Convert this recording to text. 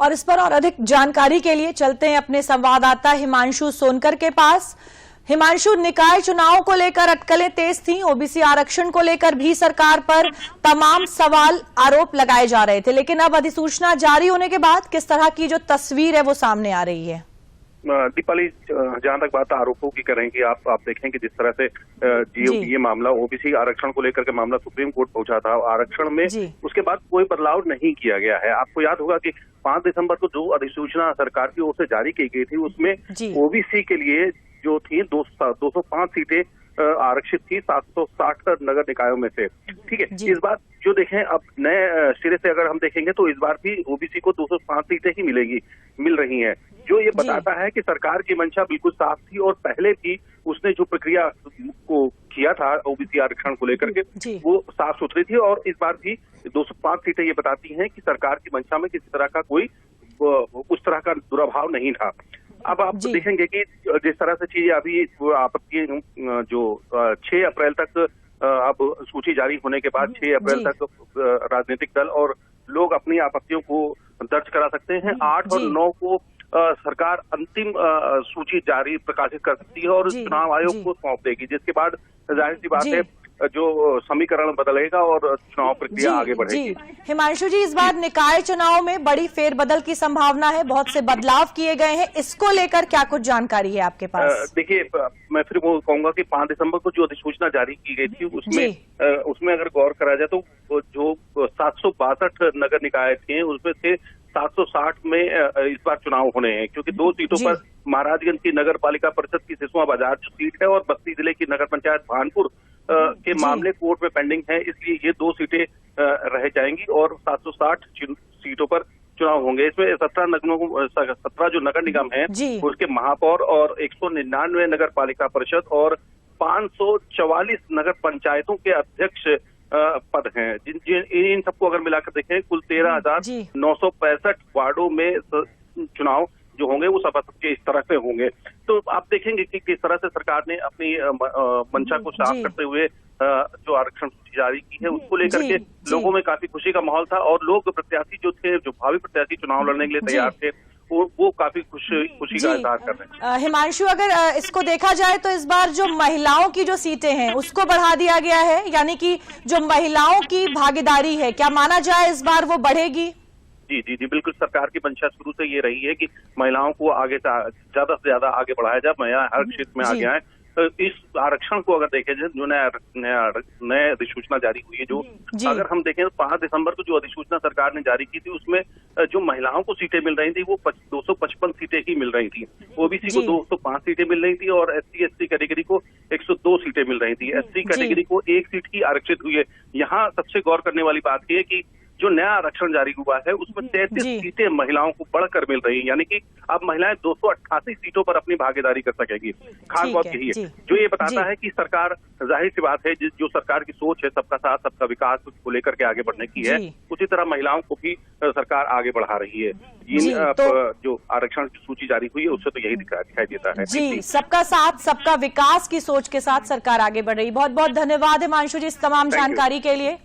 और इस पर और अधिक जानकारी के लिए चलते हैं अपने संवाददाता हिमांशु सोनकर के पास। हिमांशु, निकाय चुनाव को लेकर अटकलें तेज थीं, ओबीसी आरक्षण को लेकर भी सरकार पर तमाम सवाल आरोप लगाए जा रहे थे, लेकिन अब अधिसूचना जारी होने के बाद किस तरह की जो तस्वीर है वो सामने आ रही है? दीपाली, जहां तक बात आरोपों की करेंगे, आप देखेंगे जिस तरह से ये मामला ओबीसी आरक्षण को लेकर के मामला सुप्रीम कोर्ट पहुंचा था, आरक्षण में उसके बाद कोई बदलाव नहीं किया गया है। आपको याद होगा कि 5 दिसंबर को जो अधिसूचना सरकार की ओर से जारी की गई थी उसमें ओबीसी के लिए जो थी 205 सीटें आरक्षित थी 760 नगर निकायों में से। ठीक है, इस बार जो देखें अब नए सिरे से अगर हम देखेंगे तो इस बार भी ओबीसी को 205 सीटें ही मिल रही हैं, जो ये बताता है कि सरकार की मंशा बिल्कुल साफ थी और पहले भी उसने जो प्रक्रिया को किया था ओबीसी आरक्षण को लेकर के वो साफ सुथरी थी। और इस बार भी 205 सीटें ये बताती हैं कि सरकार की मंशा में किसी तरह का कोई उस तरह का दुराभाव नहीं था। अब आप देखेंगे कि जिस तरह से चीजें अभी आपत्ति जो 6 अप्रैल तक अब सूची जारी होने के बाद 6 अप्रैल तक राजनीतिक दल और लोग अपनी आपत्तियों को दर्ज करा सकते हैं। 8 और 9 को सरकार अंतिम सूची जारी प्रकाशित कर सकती है और चुनाव आयोग को सौंप देगी, जिसके बाद जाहिर सी बात है जो समीकरण बदलेगा और चुनाव प्रक्रिया आगे बढ़ेगी। हिमांशु जी, इस बार निकाय चुनाव में बड़ी फेरबदल की संभावना है, बहुत से बदलाव किए गए हैं, इसको लेकर क्या कुछ जानकारी है आपके पास? देखिए, मैं फिर वो कहूंगा कि 5 दिसंबर को जो अधिसूचना जारी की गई थी उसमें अगर गौर करा जाए तो जो 762 नगर निकाय थे उसमें से 760 में इस बार चुनाव होने हैं, क्योंकि 2 सीटों पर महाराजगंज की नगर पालिका परिषद की सिसवा बाजार जो सीट है और बस्ती जिले की नगर पंचायत भानपुर के मामले कोर्ट में पेंडिंग है, इसलिए ये 2 सीटें रह जाएंगी और 760 सीटों पर चुनाव होंगे। इसमें 17 जो नगर निगम है उसके महापौर और 199 नगर पालिका परिषद और 544 नगर पंचायतों के अध्यक्ष पद हैं। इन सबको अगर मिलाकर देखें कुल 13,965 वार्डों में चुनाव जो होंगे वो सब इस तरह से होंगे। तो आप देखेंगे कि किस तरह से सरकार ने अपनी मंशा को साफ करते हुए जो आरक्षण सूची जारी की है उसको लेकर के लोगों में काफी खुशी का माहौल था और लोग प्रत्याशी जो थे, जो भावी प्रत्याशी चुनाव लड़ने के लिए तैयार थे, वो काफी खुशी का इजहार कर रहे हैं। हिमांशु, अगर इसको देखा जाए तो इस बार जो महिलाओं की जो सीटें हैं उसको बढ़ा दिया गया है, यानी कि जो महिलाओं की भागीदारी है, क्या माना जाए इस बार वो बढ़ेगी? जी, बिल्कुल। सरकार की मंशा शुरू से ये रही है कि महिलाओं को आगे ज्यादा से ज्यादा आगे बढ़ाया जाए, महिला हर क्षेत्र में आगे आए। इस आरक्षण को अगर देखें जो नया अधिसूचना जारी हुई है, जो अगर हम देखें तो 5 दिसंबर को जो अधिसूचना सरकार ने जारी की थी उसमें जो महिलाओं को सीटें मिल रही थी वो 255 सीटें ही मिल रही थी, ओबीसी को 205 सीटें मिल रही थी और SC/ST कैटेगरी को 102 सीटें मिल रही थी। SC कैटेगरी को 1 सीट ही आरक्षित हुई है। यहाँ सबसे गौर करने वाली बात यह है कि जो नया आरक्षण जारी हुआ है उसमें 33 सीटें महिलाओं को बढ़कर मिल रही है, यानी कि अब महिलाएं 288 सीटों पर अपनी भागीदारी कर सकेंगी। खास बात यही है, जो ये बताता है कि सरकार, जाहिर सी बात है, जो सरकार की सोच है सबका साथ सबका विकास को लेकर के आगे बढ़ने की है, उसी तरह महिलाओं को भी सरकार आगे बढ़ा रही है। जो आरक्षण की सूची जारी हुई है उससे तो यही दिखाई देता है। जी, सबका साथ सबका विकास की सोच के साथ सरकार आगे बढ़ रही है। बहुत बहुत धन्यवाद हिमांशु जी इस तमाम जानकारी के लिए।